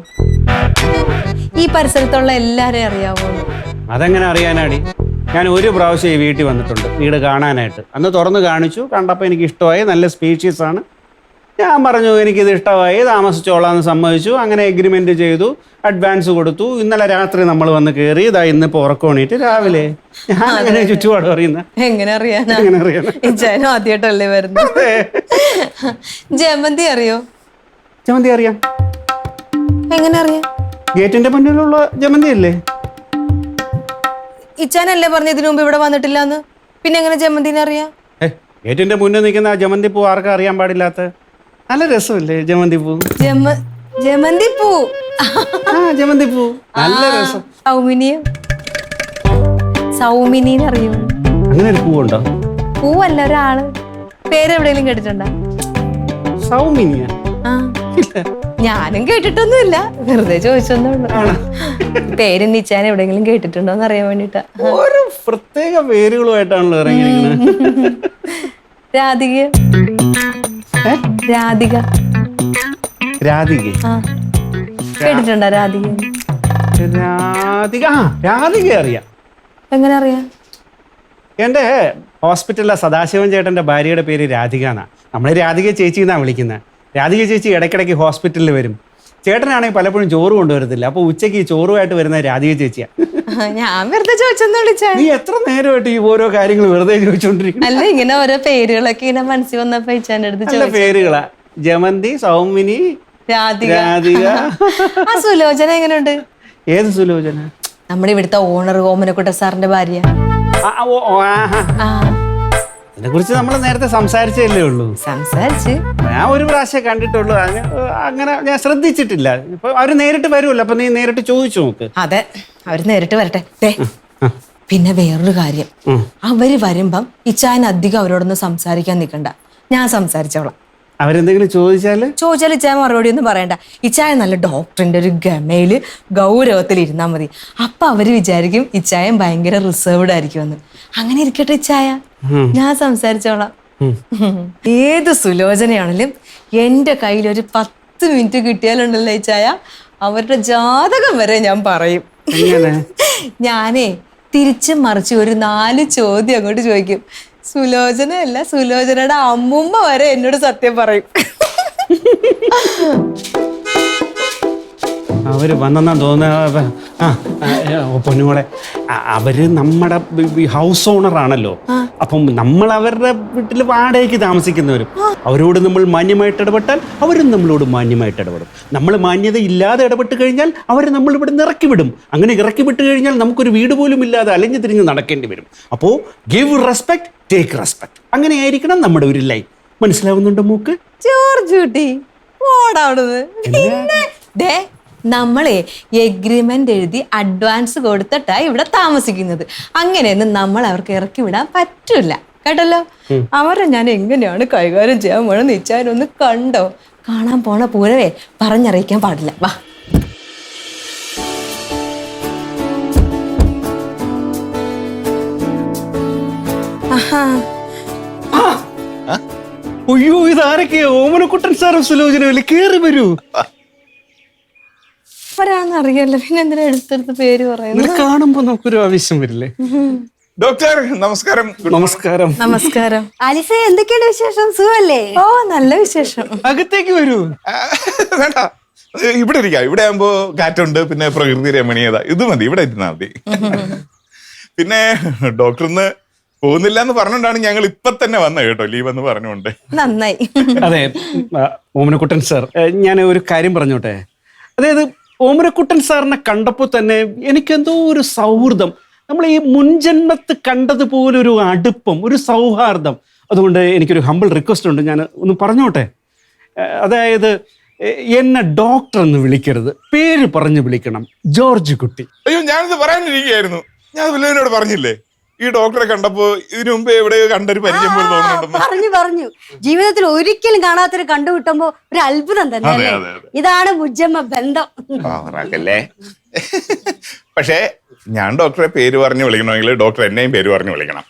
ഈ പരിസരത്തുള്ള എല്ലാരെയും അറിയാവോ? അതെങ്ങനെ അറിയാനാടി? ഞാൻ ഒരു പ്രാവശ്യം ഈ വീട്ടിൽ വന്നിട്ടുണ്ട്, വീട് കാണാനായിട്ട്. അന്ന് തുറന്ന് കാണിച്ചു, കണ്ടപ്പോൾ എനിക്ക് ഇഷ്ടമായി. നല്ല സ്പീഷ്യസ് ആണ്. ഞാൻ പറഞ്ഞു എനിക്കിത് ഇഷ്ടമായി, താമസിച്ചോളാന്ന് സമ്മതിച്ചു. അങ്ങനെ എഗ്രിമെന്റ് ചെയ്തു, അഡ്വാൻസ് കൊടുത്തു. ഇന്നലെ രാത്രി നമ്മൾ വന്ന് കയറി, ഇതാ ഇന്നിപ്പോൾ ഉറക്കമണിയിട്ട് രാവിലെ. ഞാൻ അങ്ങനെ ചുറ്റുപാട് പറയുന്ന എങ്ങനെ അറിയാനാ? എങ്ങനെ അറിയാനാ? ഇച്ചായനും ആദ്യമായിട്ടല്ലേ വരുന്നത്. ജമന്തി അറിയോ? ജമന്തി അറിയാം. എങ്ങനെ അറിയാം? ഗേറ്റിന്റെ മുന്നിലുള്ള ജമന്തി അല്ലേ? ഇച്ചാനല്ലേ പറഞ്ഞ ഇതിനു മുമ്പ് ഇവിടെ വന്നിട്ടില്ലാന്ന്? പിന്നെ എങ്ങനെ ജമന്തിനെ അറിയാം? ഗേറ്റിന്റെ മുന്നിൽ നിൽക്കുന്ന ജമന്തി പൂ ആർക്കും അറിയാൻ പാടില്ലാത്ത നല്ല രസമല്ലേ ജമന്തി പൂ? ജമന്തി പൂ. ജമന്തി പൂ നല്ല രസം. സൗമിനീനെ അറിയോ? അങ്ങനെ ഒരു പൂവുണ്ടോ? പൂവല്ല, ഒരാള്. പേരെവിടെയെങ്കിലും കേട്ടിട്ടുണ്ടോ? സൗമിനിയ? ഞാനും കേട്ടിട്ടൊന്നുമില്ല, വെറുതെ ചോദിച്ചൊന്നേ ഉള്ളൂ. പേര് നിച്ചാൻ എവിടെയെങ്കിലും കേട്ടിട്ടുണ്ടോന്ന് അറിയാൻ വേണ്ടിട്ടാ. ഓരോ പ്രത്യേക പേരുകളുമായിട്ടാണല്ലോ ഇറങ്ങിയിരിക്കുന്നത്. രാധിക. രാധിക. രാധിക? കേട്ടിട്ടുണ്ടോ രാധിക? രാധിക, രാധിക അറിയാം. എങ്ങനെ അറിയാം? എൻ്റെ ഹോസ്പിറ്റലിലെ സദാശിവൻ ചേട്ടൻ്റെ ഭാര്യയുടെ പേര് രാധിക എന്നാ. നമ്മൾ രാധിക ചേച്ചി എന്നാണ് വിളിക്കുന്നത്. രാധിക ചേച്ചി ഇടയ്ക്കിടയ്ക്ക് ഹോസ്പിറ്റലിൽ വരും. ചേട്ടനാണെങ്കിൽ പലപ്പോഴും ചോറ് കൊണ്ടുവരത്തില്ല. അപ്പൊ ഉച്ചയ്ക്ക് ചോറുമായിട്ട് വരുന്ന രാധിക ചേച്ചിയാ. ഞാൻ വെറുതെ ചോദിച്ചെന്ന് വിളിച്ചാ. നീ എത്ര നേരമായിട്ട് ഈ ഓരോ കാര്യങ്ങൾ വെറുതെ ചോദിച്ചോണ്ടിരിക്കും? അല്ല, ഇങ്ങനെ ഓരോ പേരുകളൊക്കെ ഇങ്ങനെ മനസ്സിൽ വന്നപ്പോ ഇച്ചാന്റെ അടുത്ത് ചോദിച്ചു. പേരുകളാ. ജമന്തി, സൗമിനി, രാധിക. രാധിക. ആ സുലോചന എങ്ങനെയുണ്ട്? ഏത് സുലോചന? നമ്മുടെ ഇവിടുത്തെ ഓണർ ഓമനക്കുട്ട സാറിന്റെ ഭാര്യ. അതിനെ കുറിച്ച് നമ്മൾ നേരത്തെ സംസാരിച്ചല്ലേ ഉള്ളൂ. സംസാരിച്ച് ഞാൻ ഒരു പ്രാവശ്യം കണ്ടിട്ടുള്ളൂ. അങ്ങനെ ഞാൻ ശ്രദ്ധിച്ചിട്ടില്ല. ഇപ്പൊ അവര് നേരിട്ട് വരുമല്ലോ, അപ്പൊ നീ നേരിട്ട് ചോദിച്ചു നോക്ക്. അതെ, അവര് നേരിട്ട് വരട്ടെ. പിന്നെ വേറൊരു കാര്യം, അവര് വരുമ്പം ഇച്ചായൻ അധികം അവരോടൊന്നും സംസാരിക്കാൻ നിൽക്കണ്ട, ഞാൻ സംസാരിച്ചോളാം. അവരെന്തെങ്കിലും ചോദിച്ചാൽ ഇച്ചായ മറുപടി ഒന്നും പറയണ്ട. ഇച്ചായ നല്ല ഡോക്ടറിന്റെ ഒരു ഗമയില് ഗൗരവത്തിൽ ഇരുന്നാ മതി. അപ്പൊ അവര് വിചാരിക്കും ഇച്ചായൻ ഭയങ്കര റിസർവ്ഡ് ആയിരിക്കുമെന്ന്. അങ്ങനെ ഇരിക്കട്ടെ ഇച്ചായ, ഞാൻ സംസാരിച്ചോളാം. ഏത് സുലോചനയാണെങ്കിലും എന്റെ കയ്യിൽ ഒരു 10 മിനിറ്റ് കിട്ടിയാലുണ്ടല്ലോ ഇച്ചായ, അവരുടെ ജാതകം വരെ ഞാൻ പറയും. ഞാനേ തിരിച്ചും മറിച്ച് ഒരു 4 ചോദ്യം അങ്ങോട്ട് ചോദിക്കും. സുലോചന അല്ല, സുലോചനയുടെ അമ്മുമ്മ വരെ എന്നോട് സത്യം പറയും. അവര് വന്നെന്നാ തോന്നുന്ന. പൊന്നുമോളെ, അവര് നമ്മുടെ ഹൗസ് ഓണർ ആണല്ലോ. അപ്പം നമ്മൾ അവരുടെ വീട്ടിൽ വാടകയ്ക്ക് താമസിക്കുന്നവരും. അവരോട് നമ്മൾ മാന്യമായിട്ട് ഇടപെട്ടാൽ അവരും നമ്മളോട് മാന്യമായിട്ട് ഇടപെടും. നമ്മൾ മാന്യത ഇല്ലാതെ ഇടപെട്ട് കഴിഞ്ഞാൽ അവർ നമ്മൾ ഇവിടെ നിന്ന് ഇറക്കി വിടും. അങ്ങനെ ഇറക്കി വിട്ട് കഴിഞ്ഞാൽ നമുക്കൊരു വീട് പോലും ഇല്ലാതെ അലഞ്ഞു തിരിഞ്ഞ് നടക്കേണ്ടി വരും. അപ്പോൾ ഗിവ് റെസ്പെക്ട്, ടേക്ക് റെസ്പെക്ട്. അങ്ങനെ ആയിരിക്കണം നമ്മുടെ ഒരു ലൈഫ്. മനസ്സിലാവുന്നുണ്ടോ മൂക്ക്? ജോർജ് കുട്ടി ഓടാവുന്നത്. പിന്നെ നമ്മളെ എഗ്രിമെന്റ് എഴുതി അഡ്വാൻസ് കൊടുത്തിട്ടാ ഇവിടെ താമസിക്കുന്നത്. അങ്ങനെയൊന്നും നമ്മൾ അവർക്ക് ഇറക്കി വിടാൻ പറ്റൂല, കേട്ടല്ലോ. അവരെ ഞാൻ എങ്ങനെയാണ് കൈകാര്യം ചെയ്യാൻ പോണെന്ന് നിച്ചാനൊന്ന് കണ്ടോ? കാണാൻ പോണ പൂരവേ പറഞ്ഞറിയിക്കാൻ പാടില്ല. വാ. അയ്യോ, ഇതാരൊക്കെയാ? ഓമനക്കുട്ടൻ സാറും സുലോചനയല്ലേ? കേറി വരൂ. അറിയാലോ, പിന്നെ എന്തിനാ എടുത്തെടുത്ത് പേര് പറയുന്നത്? കാണുമ്പോ നമുക്കൊരു ആവശ്യം വരില്ലേ? ഡോക്ടർ നമസ്കാരം. നമസ്കാരം. നമസ്കാരം. ആലിസ, എന്തൊക്കെയുണ്ട് വിശേഷം? സുഖല്ലേ? ഓ, നല്ല വിശേഷം. അകത്തേക്ക് വരൂ. വേണ്ട, ഇവിടെ ഇരിക്കാം. ഇവിടെ ആകുമ്പോ കാറ്റുണ്ട്, പിന്നെ പ്രകൃതി രമണീയത. ഇത് മതി, ഇവിടെ ഇരുന്നാ മതി. പിന്നെ ഡോക്ടറിന്ന് പോകുന്നില്ല എന്ന് പറഞ്ഞുകൊണ്ടാണ് ഞങ്ങൾ ഇപ്പൊ തന്നെ വന്നത് കേട്ടോ, ലീവ് എന്ന് പറഞ്ഞുകൊണ്ട്. നന്നായി. അതെ, ഓമനക്കുട്ടൻ സാർ, ഞാൻ ഒരു കാര്യം പറഞ്ഞോട്ടെ. അതായത് ഓമനക്കുട്ടൻ സാറിനെ കണ്ടപ്പോൾ തന്നെ എനിക്കെന്തോ ഒരു സൗഹൃദം, നമ്മൾ ഈ മുൻജന്മത്ത് കണ്ടതുപോലൊരു അടുപ്പം, ഒരു സൗഹാർദ്ദം. അതുകൊണ്ട് എനിക്കൊരു ഹമ്പിൾ റിക്വസ്റ്റ് ഉണ്ട്, ഞാൻ ഒന്ന് പറഞ്ഞോട്ടെ. അതായത് എന്നെ ഡോക്ടർ എന്ന് വിളിക്കരുത്, പേര് പറഞ്ഞ് വിളിക്കണം. ജോർജ് കുട്ടി. അയ്യോ, ഞാനിത് പറയാനിരിക്കുകയായിരുന്നു. ഞാൻ വല്ലവനോട് പറഞ്ഞില്ലേ ഈ ഡോക്ടറെ കണ്ടപ്പോ ഇതിനു മുമ്പ് എവിടെയോ കണ്ടൊരു പരിചയം പോലെ തോന്നുന്നുണ്ടെന്ന്? പറഞ്ഞു. ജീവിതത്തിൽ ഒരിക്കലും കാണാത്തൊരു കണ്ടുകിട്ടുമ്പോ ഒരു അത്ഭുതം തന്നെ അല്ലേ? ഇതാണ് മുജ്ജമ്മ ബന്ധം. പക്ഷേ ഞാൻ ഡോക്ടറെ പേര് പറഞ്ഞു വിളിക്കണമെങ്കിൽ ഡോക്ടർ എന്നെയും പേര് പറഞ്ഞു വിളിക്കണം.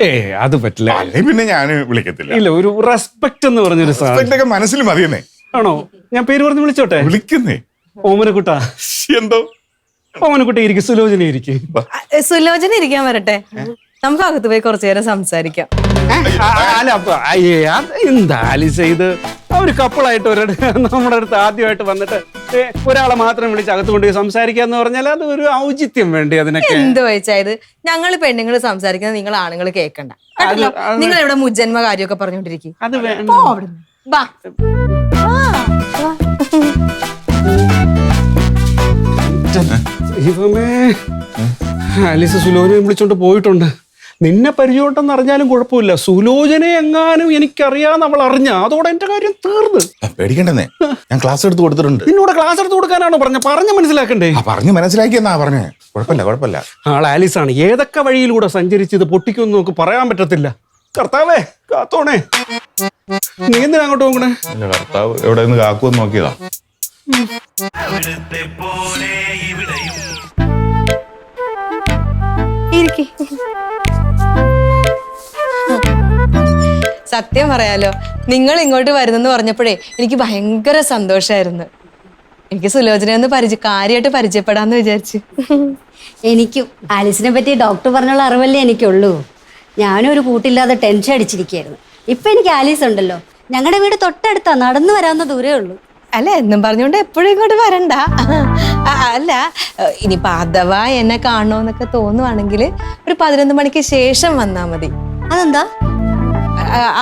അത് പറ്റില്ല. അല്ലെങ്കിൽ പിന്നെ ഞാൻ വിളിക്കത്തില്ല. ഇല്ല, ഒരു റെസ്പെക്ട് എന്ന് പറഞ്ഞൊരു ഒക്കെ മനസ്സിൽ മതിയെന്നേ. ആണോ? ഞാൻ പേര് പറഞ്ഞ് വിളിച്ചോട്ടെ? വിളിക്കുന്നേ. ഓമനക്കുട്ട. എന്തോ ഓമനക്കുട്ട ഇരിക്കും, സുലോചന ഇരിക്കും. സുലോചന ഇരിക്കാൻ വരട്ടെ, നമുക്ക് അകത്ത് പോയി കുറച്ചു നേരം സംസാരിക്കാം. അല്ല, എന്താ ആലിസ ഇത്? ഒരു കപ്പിളായിട്ട് നമ്മുടെ അടുത്ത് ആദ്യമായിട്ട് വന്നിട്ട് ഒരാളെ മാത്രം വിളിച്ച് അകത്ത് കൊണ്ടുപോയി സംസാരിക്കാന്ന് പറഞ്ഞാൽ അത് ഒരു ഔചിത്യം വേണ്ടി അതിനൊക്കെ. എന്ത് വെച്ചായത് ഞങ്ങൾ പെണ്ണുങ്ങൾ സംസാരിക്കുന്നത് നിങ്ങൾ ആണുങ്ങൾ കേൾക്കണ്ട. നിങ്ങൾ ഇവിടെ മുജ്ജന്മ കാര്യമൊക്കെ പറഞ്ഞോണ്ടിരിക്കും. അത് വേണം. ദൈവമേ, ആലീസ് സുലോചനെ വിളിച്ചോണ്ട് പോയിട്ടുണ്ട്. നിന്നെ പരിചയമുണ്ടെന്ന് അറിഞ്ഞാലും കുഴപ്പമില്ല, സുലോചനെ എങ്ങാനും എനിക്കറിയാന്ന് അവൾ അറിഞ്ഞ അതോടെ എന്റെ കാര്യം തീർന്ന്. പേടിക്കണ്ടെന്നേ, ഞാൻ ക്ലാസ് എടുത്ത് കൊടുത്തിട്ടുണ്ട്. നിന്നോട് ക്ലാസ് എടുത്ത് കൊടുക്കാനാണോ പറഞ്ഞ് മനസ്സിലാക്കണ്ടേ? പറഞ്ഞു മനസ്സിലാക്കിയെന്നാ പറഞ്ഞേ. കുഴപ്പമില്ല. ആൾ ആലീസാണ്. ഏതൊക്കെ വഴിയിലൂടെ സഞ്ചരിച്ച് ഇത് പൊട്ടിക്കുമെന്ന് നമുക്ക് പറയാൻ പറ്റത്തില്ല. കർത്താവേ കാത്തോണേ. നീ എന്തിനാ അങ്ങോട്ട് നോക്കണേ? കർത്താവ് എവിടെ നിന്ന് കാക്കുമെന്ന് നോക്കിയതാ. സത്യം പറയാലോ, നിങ്ങൾ ഇങ്ങോട്ട് വരുന്നെന്ന് പറഞ്ഞപ്പോഴേ എനിക്ക് ഭയങ്കര സന്തോഷമായിരുന്നു. എനിക്ക് സുലോചന ഒന്ന് കാര്യമായിട്ട് പരിചയപ്പെടാന്ന് വിചാരിച്ചു. എനിക്കും ആലീസിനെ പറ്റി ഡോക്ടർ പറഞ്ഞുള്ള അറിവല്ലേ എനിക്കുള്ളൂ. ഞാനും ഒരു കൂട്ടില്ലാതെ ടെൻഷൻ അടിച്ചിരിക്കുകയായിരുന്നു. ഇപ്പൊ എനിക്ക് ആലീസ് ഉണ്ടല്ലോ. ഞങ്ങളുടെ വീട് തൊട്ടടുത്താ, നടന്നു വരാവുന്ന ദൂരേ ഉള്ളൂ. അല്ല, എന്നും പറഞ്ഞോണ്ട് എപ്പോഴും ഇങ്ങോട്ട് വരണ്ട. അല്ല, ഇനിയിപ്പൊ അഥവാ എന്നെ കാണണോന്നൊക്കെ തോന്നുവാണെങ്കിൽ ഒരു 11 മണിക്ക് ശേഷം വന്നാ മതി. അതെന്താ?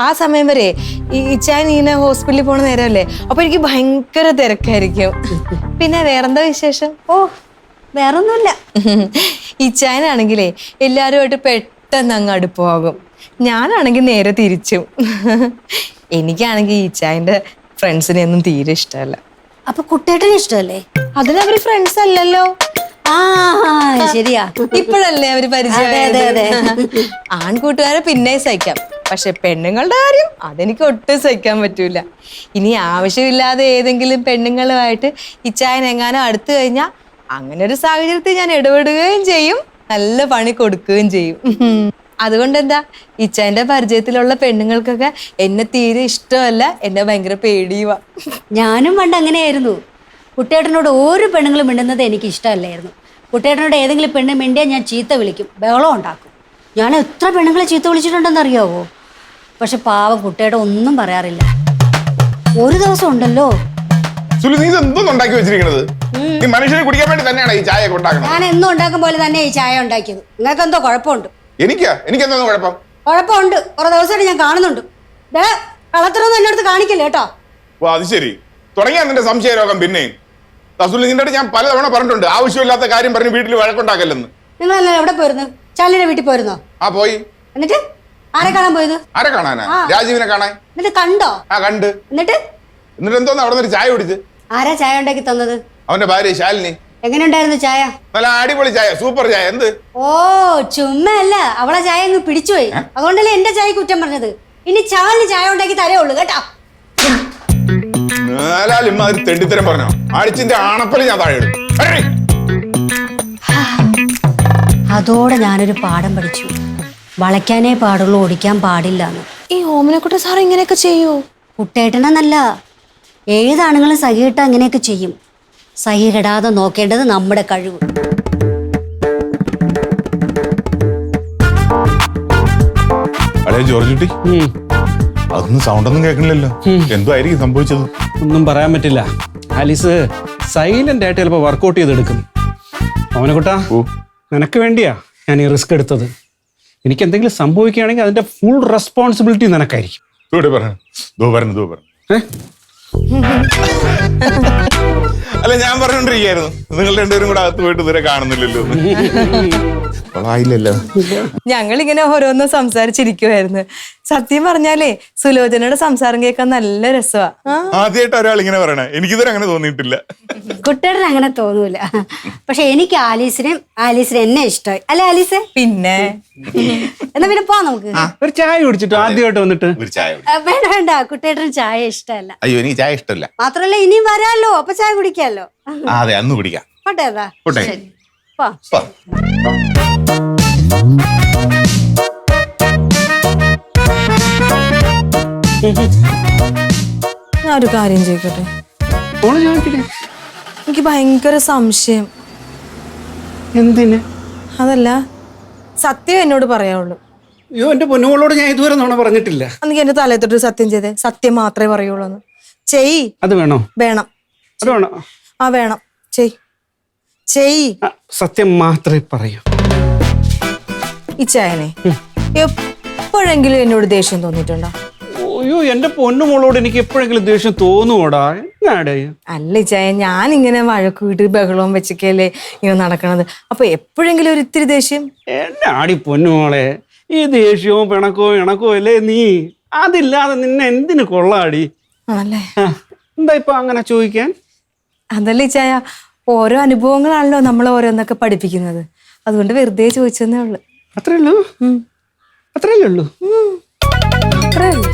ആ സമയം വരെ ഈ ഇച്ചാൻ ഇങ്ങനെ ഹോസ്പിറ്റലിൽ പോണ നേരമല്ലേ, അപ്പൊ എനിക്ക് ഭയങ്കര തിരക്കായിരിക്കും. പിന്നെ വേറെന്താ വിശേഷം? ഓ, വേറൊന്നുമില്ല. ഇച്ചാനാണെങ്കിലേ എല്ലാവരുമായിട്ട് പെട്ടെന്ന് അങ്ങ് അടുപ്പമാകും. ഞാനാണെങ്കിൽ നേരെ തിരിച്ചും. എനിക്കാണെങ്കിൽ ഇച്ചായന്റെ ഫ്രണ്ട്സിനെ ഒന്നും തീരെ ഇഷ്ടമല്ല. അപ്പൊ കുട്ടേട്ടന് ഇഷ്ടമല്ലേ? അതിനവര് ഫ്രണ്ട്സ് അല്ലല്ലോ. ആ ശരിയാ, ഇപ്പോഴല്ലേ അവര് പരിചയം. ആൺകൂട്ടുകാരെ പിന്നെ സഹിക്കാം, പക്ഷെ പെണ്ണുങ്ങളുടെ കാര്യം അതെനിക്ക് ഒട്ടും സഹിക്കാൻ പറ്റൂല. ഇനി ആവശ്യമില്ലാതെ ഏതെങ്കിലും പെണ്ണുങ്ങളുമായിട്ട് ഇച്ചായൻ എങ്ങാനും അടുത്തു കഴിഞ്ഞാൽ അങ്ങനെ ഒരു സാഹചര്യത്തിൽ ഞാൻ ഇടപെടുകയും ചെയ്യും, നല്ല പണി കൊടുക്കുകയും ചെയ്യും. അതുകൊണ്ട് എന്താ, ഇച്ചായന്റെ പരിചയത്തിലുള്ള പെണ്ണുങ്ങൾക്കൊക്കെ എന്നെ തീരെ ഇഷ്ടമല്ല, എന്നെ ഭയങ്കര പേടിയുവാ. ഞാനും പണ്ട് അങ്ങനെയായിരുന്നു. കുട്ടേട്ടനോട് ഒരു പെണ്ണുങ്ങളും മിണ്ടുന്നത് എനിക്ക് ഇഷ്ടമല്ലായിരുന്നു. കുട്ടേട്ടനോട് ഏതെങ്കിലും പെണ്ണ് മിണ്ടിയാൽ ഞാൻ ചീത്ത വിളിക്കും, ബഹളം ഉണ്ടാക്കും. ഞാൻ എത്ര പെണ്ണുങ്ങളെ ചീത്ത വിളിച്ചിട്ടുണ്ടെന്ന് അറിയാവോ? പക്ഷെ പാവം കുട്ടേട്ടൻ ഒന്നും പറയാറില്ല. ഒരു ദിവസം ഉണ്ടല്ലോ, നീ ഇതെന്തോന്ന് ഉണ്ടാക്കി വെച്ചിരിക്കണത്? നീ മനുഷ്യനെ കുടിക്കാൻ വേണ്ടി തന്നെയാണ് ഈ ചായ ഉണ്ടാക്കുന്നത്? ഞാൻ എന്നും ഉണ്ടാക്കും പോലെ തന്നെ ഈ ചായ ഉണ്ടാക്കിയത്. നിങ്ങൾക്ക് എന്തോ കുഴപ്പമുണ്ട്? എനിക്കെന്തോ കുഴപ്പം? കുഴപ്പമുണ്ട്, കുറെ ദിവസമായിട്ട് ഞാൻ കാണുന്നുണ്ട്. കളത്തിനൊന്നും എന്റെ അടുത്ത് കാണിക്കില്ല കേട്ടോ. ഓ, അത് ശരി. തുടങ്ങിയാ നിന്റെ സംശയ രോഗം. പിന്നെ നിന്റെ അടുത്ത് ഞാൻ പലതവണ പറഞ്ഞിട്ടുണ്ട്, ആവശ്യമില്ലാത്ത കാര്യം പറഞ്ഞ് വീട്ടിൽ വഴക്കുണ്ടാക്കല്ലെന്ന്. നിങ്ങളെല്ലാം എവിടെ പോയിരുന്നു? ചാലിന്റെ വീട്ടിൽ പോയിരുന്നോ? ആ, പോയി. എന്നിട്ട് ആരെ കാണാൻ പോയത്? ആരെ കാണാനാ? രാജീവിനെ കാണാൻ. എന്നിട്ട് കണ്ടോ? ആ, കണ്ട്. എന്നിട്ട് എന്തോന്ന് അവിടെ നിന്ന് ചായ കുടിച്ച്? ആരാ ചായ ഉണ്ടാക്കി തന്നത്? അവന്റെ ഭാര്യ ശാലിനി. എങ്ങനെ ഉണ്ടായിരുന്നു ചായ? നല്ല അടിപൊളി ചായ, സൂപ്പർ ചായ. എന്ത്? ഓ, ചുമ്മാ അല്ല, അവളെ ചായ അങ്ങ് പിടിച്ചുപോയി. അതുകൊണ്ടല്ലേ എന്റെ ചായ കുറ്റം പറഞ്ഞത്. ഇനി ചാലിന് ചായ ഉണ്ടാക്കി തരേയുള്ളൂ കേട്ടോ. ഇമ്മാതിരി തെണ്ടിത്തരം പറഞ്ഞോ? അടിച്ചിന്റെ ആണപ്പല് ഞാൻ താഴെ ഇടും. അതോടെ ഞാനൊരു പാഠം പഠിച്ചു. വളയ്ക്കാനേ പാടുള്ളൂ, ഓടിക്കാൻ പാടില്ല എന്ന്. ഈ ഓമനക്കുട്ട സാർ ഇങ്ങനെയൊക്കെ ചെയ്യൂ? കുട്ടേട്ടനെന്നല്ല, ഏതാണുങ്ങളും സഹിയിട്ട് അങ്ങനെയൊക്കെ ചെയ്യും. സഹി കെടാതെ നോക്കേണ്ടത് നമ്മുടെ കഴിവ്. ജോർജ് കുട്ടി, അതൊന്നും സൗണ്ട് ഒന്നും കേൾക്കണില്ലല്ലോ. എന്തോ ആയിരിക്കും സംഭവിച്ചത്? ഒന്നും പറയാൻ പറ്റില്ല. ആലീസ് സൈലന്റ് ആയിട്ട് ചിലപ്പോൾ വർക്കൗട്ട് ചെയ്തെടുക്കും. ഓമനക്കുട്ടാ, നിനക്ക് വേണ്ടിയാ ഞാൻ ഈ റിസ്ക് എടുത്തത്. എനിക്ക് എന്തെങ്കിലും സംഭവിക്കുകയാണെങ്കിൽ അതിന്റെ ഫുൾ റെസ്പോൺസിബിലിറ്റി നിനക്കായിരിക്കും. അല്ല, ഞാൻ പറഞ്ഞോണ്ടിരിക്കായിരുന്നു നിങ്ങൾ രണ്ടുപേരും കൂടെ അകത്ത് പോയിട്ട് ഇതുവരെ കാണുന്നില്ലല്ലോ. ആയില്ലല്ലോ. ഞങ്ങളിങ്ങനെ ഓരോന്ന് സംസാരിച്ചിരിക്കുവായിരുന്നു. സത്യം പറഞ്ഞാലേ സുലോചനയുടെ സംസാരം കേൾക്കാൻ നല്ല രസമാ. ആദ്യമായിട്ട് ഒരാൾ ഇങ്ങനെ പറയണേ. എനിക്കിതുവരെ അങ്ങനെ തോന്നിയിട്ടില്ല. കുട്ടേട്ടൻ അങ്ങനെ തോന്നൂല. പക്ഷെ എനിക്ക് ആലീസിനെ എന്നെ ഇഷ്ടമായി. അല്ലെ ആലീസെ? പിന്നെ എന്നാ പിന്നെ പോവാം നമുക്ക്. ഒരു ചായ കുടിച്ചിട്ട് ആദ്യമായിട്ട് വന്നിട്ട്. വേണ്ട, കുട്ടേട്ടന് ചായ ഇഷ്ടമല്ല. അയ്യോ, എനിക്ക് ചായ ഇഷ്ടമല്ല. മാത്രല്ല ഇനിയും വരാല്ലോ, അപ്പൊ ചായ കുടിക്കാല്ലോ. അതെ, അന്ന് കുടിക്കാം. കോട്ടേതാ? ശരി, പോ. ഞാനൊരു കാര്യം ചോദിക്കട്ടെ? എനിക്ക് ഭയങ്കര സംശയം. എന്തിന്? അതല്ല, സത്യം എന്നോട് പറയാവുള്ളൂ. അയ്യോ, എന്റെ പൊന്നുകളോട് ഞാൻ ഇതുവരെ നോണ പറഞ്ഞിട്ടില്ല. അന്നെങ്കിൽ എന്റെ തലയത്തൊട്ട് സത്യം ചെയ്തേ, സത്യം മാത്രമേ പറയുള്ളൂ എന്ന്. ചെയ്. അത് വേണോ? വേണം. അത് വേണോ? ആ വേണം. ചെയ് ചെയ്. സത്യം മാത്രമേ പറയൂ. ഇച്ചായനെ എപ്പോഴെങ്കിലും എന്നോട് ദേഷ്യം തോന്നിയിട്ടുണ്ടോ? അയ്യോ, എന്റെ പൊന്നുമോളോട് എനിക്ക് എപ്പോഴെങ്കിലും ദേഷ്യം തോന്നുവോടാ? എന്നാടേ? അല്ല ഇച്ചായ, ഞാൻ ഇങ്ങനെ വഴക്ക് വീട്ട് ബഹളവും വെച്ചൊക്കെയല്ലേ ഇങ്ങനെ നടക്കണത്. അപ്പൊ എപ്പോഴെങ്കിലും ഒരു ഇത്തിരി ദേഷ്യം. എന്നാടി പൊന്നുമോളെ, ഈ ദേഷ്യവും പിണക്കവും അല്ലേ നീ? അതില്ലാതെ നിന്നെ എന്തിനു കൊള്ളാടി? ആണല്ലേ? എന്താ ഇപ്പൊ അങ്ങനെ ചോദിക്കാൻ? അതല്ല ഇച്ചായ, ഓരോ അനുഭവങ്ങളാണല്ലോ നമ്മൾ ഓരോന്നൊക്കെ പഠിപ്പിക്കുന്നത്. അതുകൊണ്ട് വെറുതെ ചോദിച്ചെന്നേ ഉള്ളു. അത്രേ ഉള്ളൂ? അത്രയല്ലേ ഉള്ളൂ? അത്രേ ഉള്ളൂ.